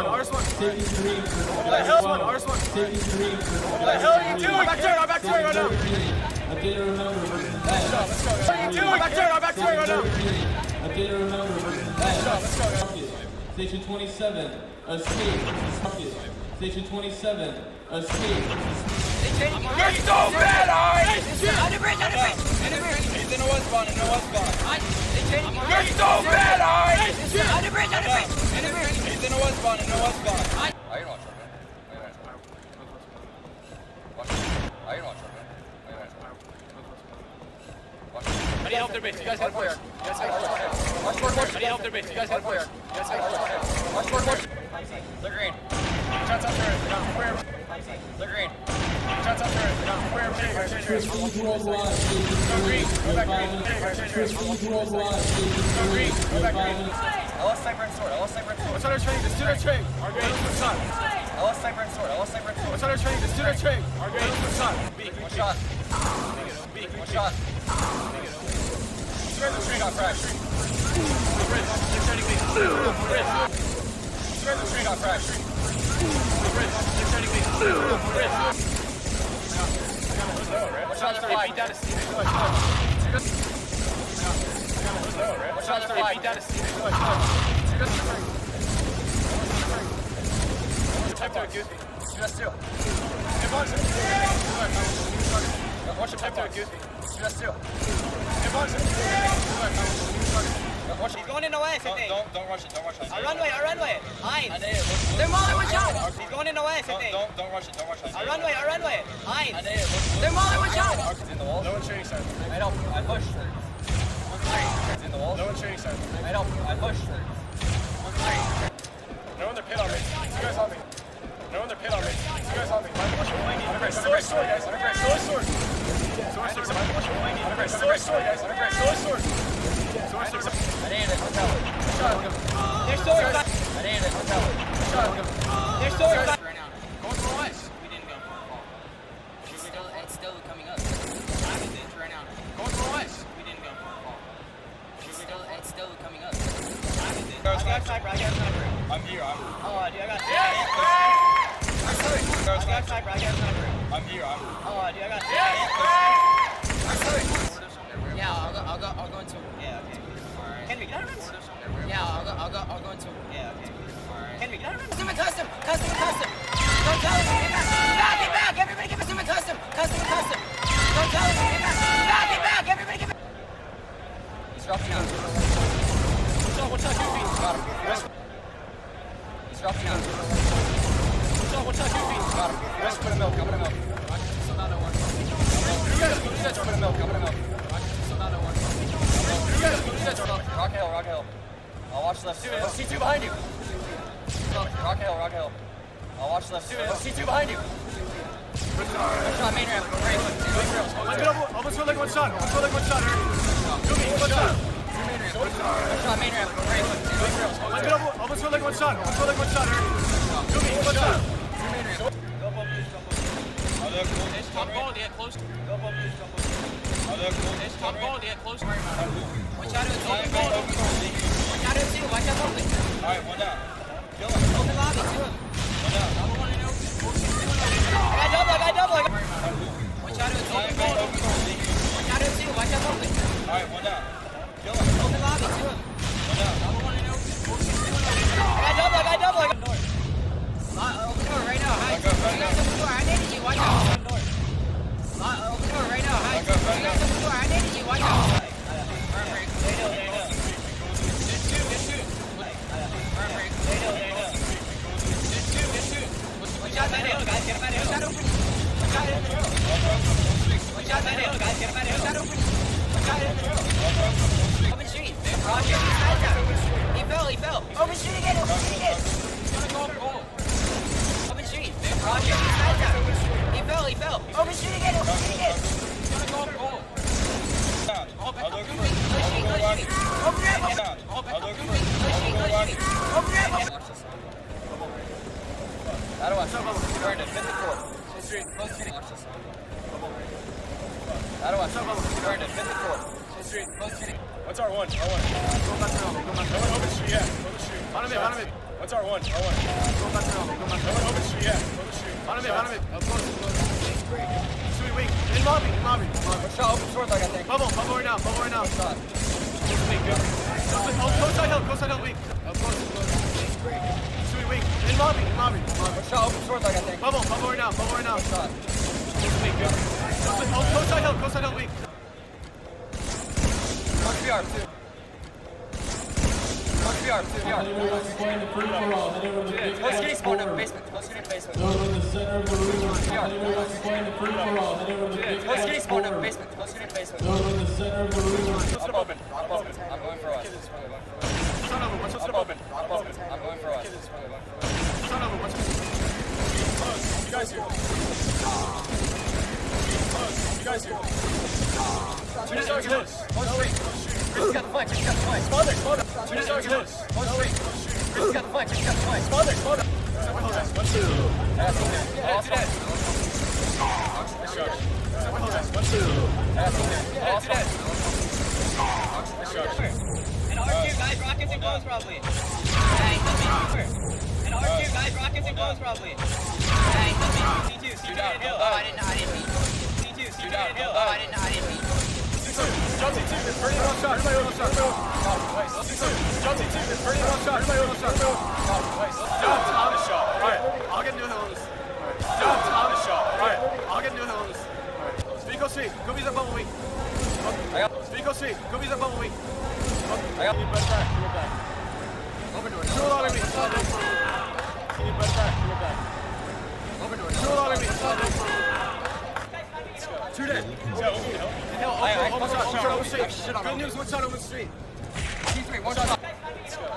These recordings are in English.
R1, R1. What the hell? R1. What the hell are you doing? I'm back turn right now. I didn't remember. Let's go. What are you doing? Back turn right now. I didn't remember. Let's go. Station 27, escape. Station 27, escape. You're so bad, alright? Under bridge. He's in the one spawn, You're so bad, alright? Under bridge. He's in the one spawn, I didn't watch it, man. I didn't watch it, man. I need help their base. You guys have fire. I need help their base. You guys have fire. They're green. Shots up turret. They're green. Shots up turret. Prestige worldwide. Go green. Go back green. Prestige worldwide. Go green. Go back green. I lost sniper and sword. What's on our training? Just do their training. Our grade is what's on. I lost sniper and sword. What's on our training? Just do their training. Our grade is what's on. One shot. One shot. Training got crashed. Training got crashed. What shots are five? What shots are five? Type to a goofy. Just two. Watch him type to a goofy. Just two. He's going in the west, I think. Don't rush it. Our runway. Line. They're mauling one shot. He's going in the west, I think. Don't rush it. Our runway. Line. They're mauling one shot. It's in the walls. No one training center. I know. I pushed. It's in the walls. No one training center. I know. I pushed. No one their pit on me. You guys on me. No one their pit on me. You guys on me. Sword, guys. Sword. I needed it. Hotel. Their sword. I needed it. Hotel. Their sword. Right now. Going for what? We didn't go for it's still coming up. Right now. Going for what? We didn't go for it's still coming up. I got sniper. I'm here. Oh, dude, I got sniper. I'm here. Oh, dude, I got Yeah, I'll go into. Yeah, okay. Henry, get out of this. Yeah, I'll go into. Yeah, okay. Henry, get out of this. Custom. Don't tell him. Get back. Everybody give us him a custom. Don't tell him. Get back. Everybody give it. He's dropping down. What's up, Goofy? Got him. He's dropping down. What's up, Goofy? Got him. Let's put a milk. I'm gonna milk. Rock hill. I'll watch left. C2 behind you. Rock hill. I'll watch left. C2 behind you. One shot main ramp. Almost feel like one shot. Goofy, one shot. One shot main ramp. Almost feel like one shot. Goofy, one shot. Top ball, they get close. Top ball, they get close. Watch out, it's open ball. Watch out, it's watch out, open. Alright, one down. Open lobby, two. One down. I got double. Watch out, it's open ball. Watch out, it's watch out, open. Alright, one down. Open lobby, two. One down. I got double. Open door right now. Hi. You guys open door. I needed you. Watch out. Open door right now. Hi. You guys open door. I needed you. Watch out. Watch out that hill, guys. Get him out of hill. Shot open. Watch out that hill, guys. Get him out of hill. Shot open. Open street. Roger. He fell. Open street again. Open street. Roger. He fell. Open street again. How do I? Brandon, fifth and fourth. Watch this. How do I? Brandon, fifth and fourth. What's R1? Go back to open street, yeah. Open street. On him. What's R1? R1. Go back to home. Go back to home. Open street, yeah. Open street. Bottom mid. Up close. Sweet wing. In lobby. Shot open short, I think. Bubble right now. Shot. Wing, good. Close side hill, wing. Up close. Sweet wing. In lobby. Shot open short, I think. Bubble right now. Shot. Wing, good. Close side hill, wing. Watch VR, too. Watch VR. Everyone's playing the free for all. Head over to the big Close getting white spawned up border. basement. Close getting basement. Go over to the center of the room. Everyone's playing the free for all. Head over to the big Close white getting spawned up border. basement. Close getting basement. Go over to the center of the room. I'm open. I'm going for us. Sun over. What's I'm open. I'm going for us. Sun over. What's You guys here. You guys here. Two to start close. Close street. Chris got the flank. Spawn there. Two to start close. Close street. Chris got the flank. Spawn there. That's okay. Awesome. And R2 guys, rockets and close probably. And R2 guys, rockets and close probably. C2 hit hill. Oh, I didn't mean. C2 hit hill. Oh, I didn't mean. Jump C2, it's pretty well shot. Everybody over shot. Jump C2, it's pretty well shot. Everybody over shot. Jump Tom is shot. Right. I'll get new hills. Jump Tom is shot. Right. I'll get new hills. Spico C. Goobies at bubble week. Spico C. Goobies at bubble week. Back. Open door. Shoot all of me. Back. Open door. Shoot all of me. Two dead. Yeah, open hill. One shot open street. Good news, one shot open street. C3, one shot.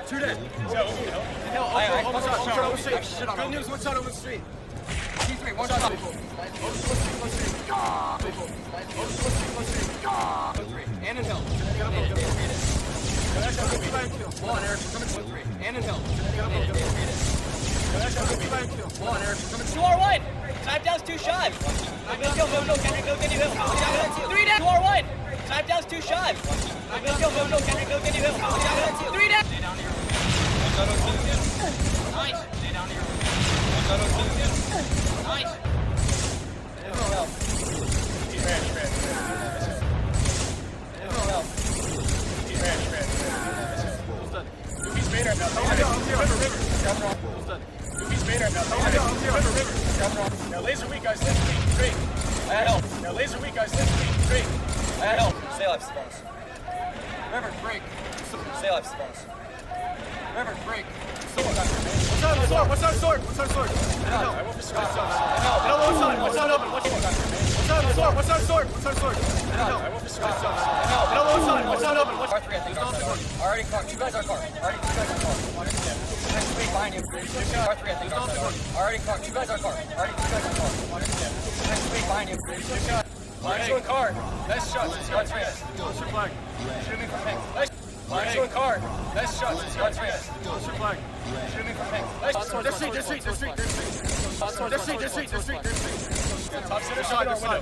Two dead. Yeah, open hill. One shot open street. Good news, one shot open street. C3, one shot. And in hill. One, Eric, coming to 3. And in hill. One, Eric, coming to 2R1. Time down's 2 shot. Go, Kendrick, go, get you hill. 3 down. 2R1. Time down's 2 shot. Go, Kendrick, go, get you hill. 3 down. Stay down here. Nice. Stay down here. Nice. He ran. He's Maynard now. River. He's Maynard now. River. Now laser weak guys, laser weak. Straight. Now laser weak guys, laser weak. Straight. Stay alive, spawns. River, break. Stay alive, spawns. River, break. What's our sword? I won't be switched What's our open? What's our sword? I won't be switched What's our open? R3, I think. Already car. 2 guys are car. Next week behind you. R3, I think. Already car. 2 guys are car. Next week behind you. Marshall and car. Nice shot. Shoot flag. Shoot me from pink. Marshall and car. Nice shot. Shoot flag. Shoot me from pink. This street. Top center shot our window.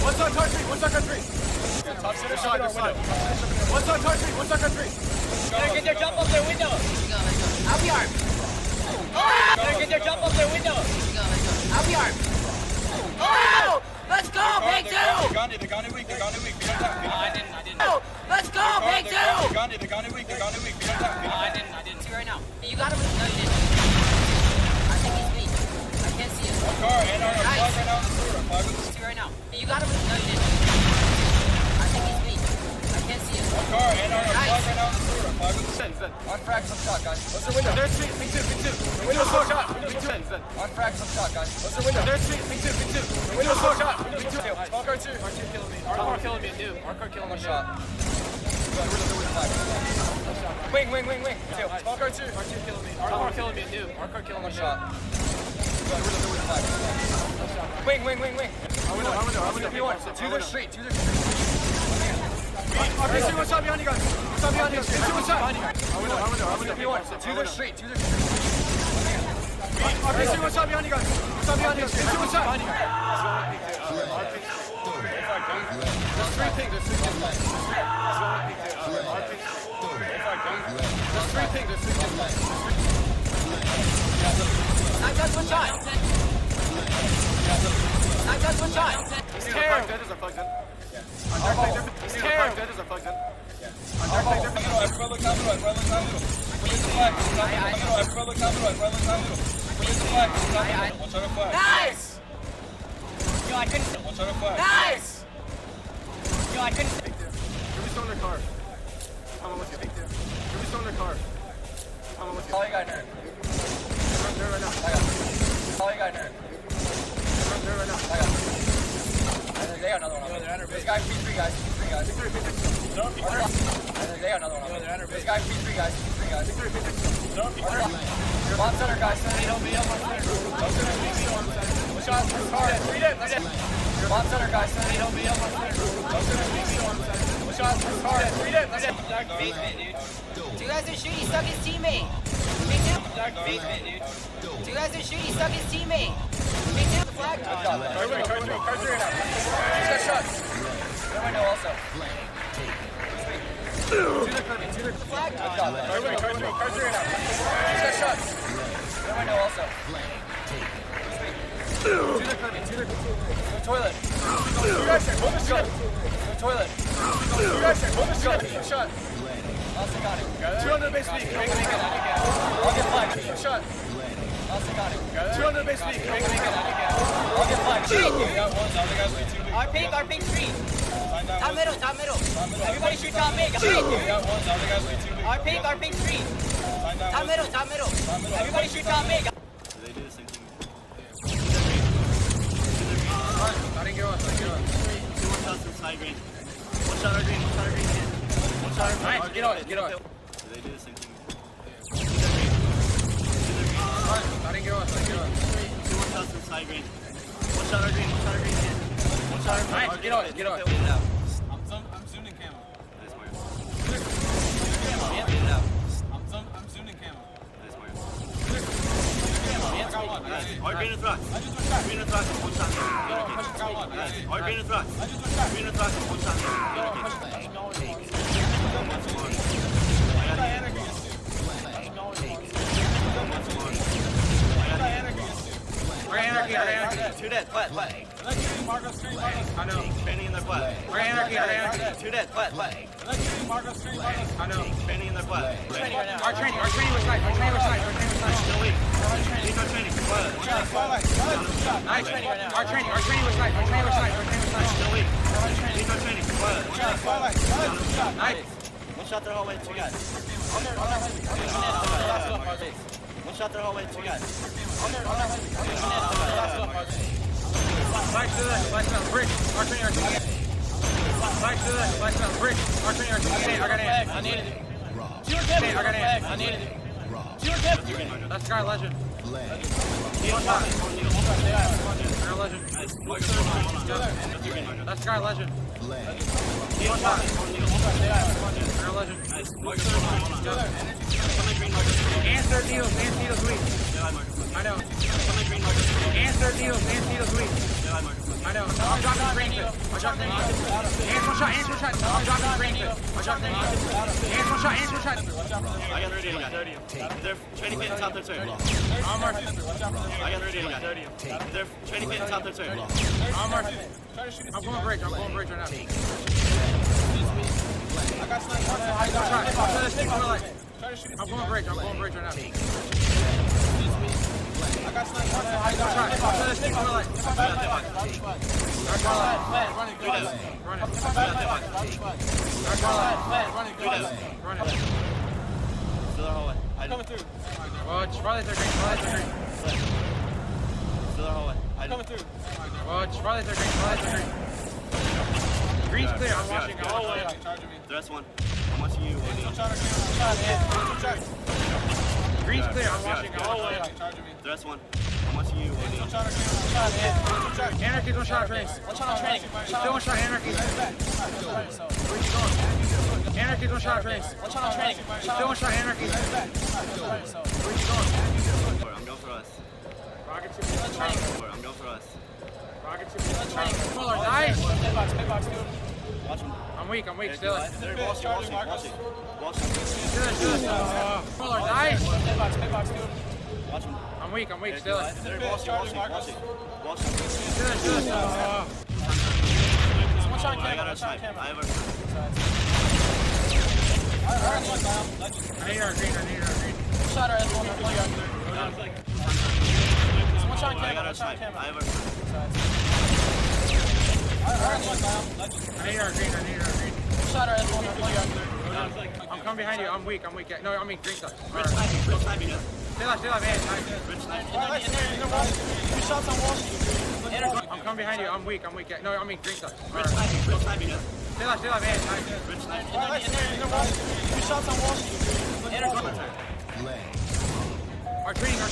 What's our car street? Top center shot our window. What's our car street? Better get their jump up their window. I'll be armed. Better get their jump up their window. I'll be armed. Oh! Let's go, big two! The Gandhi weak. I didn't. Let's go, big two! The Gandhi weak. I didn't. See right now. You got him. No, you didn't. I think he's weak. I can't see him. car and our Nice. right now in the sewer. See right now. You got him. No, you didn't. I think he's weak. I can't see him. Car and our Nice. right now in the sewer. On frag some shot, guys. What's the window? Third street, me too. Window shot. On frag some shot, guys. What's the window? Third street, me too. Window shot. Small car 2. killing me. Our car killing me, dude. Our car killing me. One shot. Wing. Small car 2. Our killing me. Our car killing me, dude. Our car killing me. One shot. Wing. Our window. To the street. RPC, one shot behind you guys. One shot behind you. One shot. Our window. To the street. RPC, one shot behind you guys. One shot behind you. One shot. There's 3 things. There's 3 things. Knock down one shot. Knock down one shot. He's terrible. Dead as a fuck. He's terrible. Dead as a fuck. Nice! Yo, I couldn't. Nice! Yo, I couldn't. Ruby's still in their car. I'm with you. Ruby's still in their car. I'm with you. All you got, nerd. I'm there right now. I got it. All you got, nerd. I'm there right now. I got it. They got another one on me. This guy, P3 guys. P3 guys. They got another one on me. This guy, P3 guys. P3 guys. Bomb center guys. One shot. Read it. Bomb center guys. One shot. Read it. Basement, dude. Two guys are shooting. He stuck his teammate. Me too. Basement, dude. Two guys are shooting. He stuck his teammate. Me too. The flag. Everybody, card three right now. He's got shots. Everybody know also. The flag. Everybody, card three right now. He's got shots. Everybody know also. Go toilet. You guys there. Hold the shot. Go toilet. You guys there. Hold the shot. Go shot. Austin got it. 200 base league. I'll get flagged. Go shot. Austin got it. 200 base league. I'll get flagged. Our pink street. Top middle. Everybody shoot top mid. Our pink street. Top middle. Everybody shoot top mid. They do the same thing. I didn't get on. Two more shots inside green. One shot our green. One shot our green. Nice. Get on it. They do the same thing. I didn't get on. Two more shots inside green. One shot our green. One shot our green. Nice. Get on it. I'm zoomed in camo. Nice, Mario. I'm zoomed in camo. Nice, Mario. I got one. Our green and thrust. Green and thrust. One shot. Got one. Our green and thrust. Green and thrust. One shot. Anarchy. Two dead. Flat. Marco Street. I know. Painting in their flat. Anarchy. Two dead. Flat. Marco Street. I know. Painting in their flat. Our training was nice. Still weak. Need no training. Flat. Nice. Our training was nice. Still weak. Need no training. Flat. Nice. One shot their hallway. Two guys. One shot their hallway. Two guys. Flash to the bridge. Our training. Flash to the bridge. Our training. I got it. I needed it. I got it. I needed it. That's Sky Legend. Sky Legend. That's Sky Legend. Sky Legend. Answer deals weak. I know. Answer deals weak. I know. I'm dropping green fit. Hands one shot. I'm dropping green fit. Hands one shot. I got 30 guys. They're training kit in top 13. I'm marking. I got 30 guys. They're training kit in top 13. I'm marking. I'm going bridge right now. I got sniped. I'm going bridge right now. I got sniped. Still their hallway. Coming through. Watch, probably they're green. Still their hallway. Coming through. Watch, probably they're green. Green's clear, I'm watching. Charging me. That's one. I'm watching you. Green's clear, I'm watching. Charging me. That's one. I'm watching you. Anarchy's one shot training. One shot on training. Still one shot Anarchy. Anarchy's one shot training. One shot on training. Still one shot Anarchy. I'm going for us. Rocket I'm going for us. Fuller, nice. Big box, dude. Watch him. I'm weak, still. They're watching. Fuller, nice. Big box, dude. Watch him. I'm weak, still. They're watching. Still. One shot I camera. got One a shot snipe. camera. I have a Alright, one down. I need our green. One shot our S1. One shot I camera. got a One shot snipe. camera. I have a Alright, one down. I need our green. One shot our S1. I'm coming behind you. I'm weak. No, I mean green stuff. Rich sniping us. Still, man. Rich sniping. Alright, in there, wall. 3 shots on wall. I'm coming behind you. I'm weak. No, I mean green stuff. Rich sniping us. Still, man. Rich sniping. Alright, in there, wall. 3 shots on wall. Our training. Our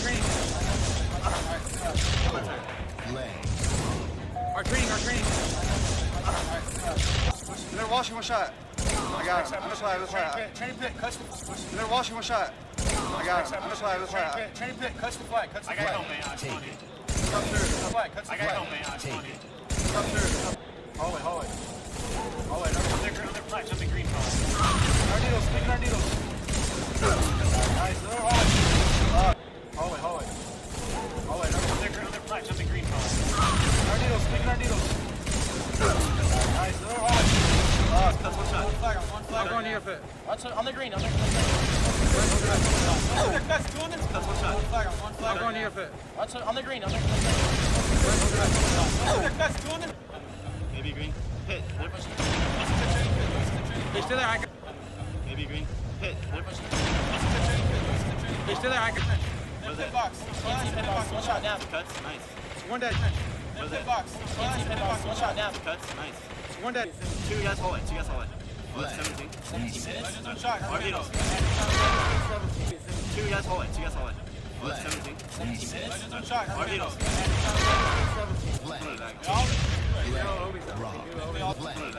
training. They're washing one shot. I got him. I'm just like, Training pit, cuts the they're washing one shot. I got him. I'm just like, Training pit, cuts the flag. I got no man. Cuts the flag. no man. Hallway. They're flash. I'm the green color. Our needles, making our needles. Nice, another hallway. They're flash. I'm the green color. Our needles, making our needles. Nice, another hallway. That's one shot. One flag. I'm going near fit. On the green. That's one shot. I'm going near fit. On the green. Maybe green. Hit. They're pushing. They're still there. Maybe green. Hit. They're pushing. They're still there. Pit box. One shot down. Cuts. Nice. One dead. Pit box. One shot down. Cuts. Nice. One dead. 2 guys hallway. 17. One shot. Our needles. 2 guys hallway. 17. One shot. Our needles. Rokke.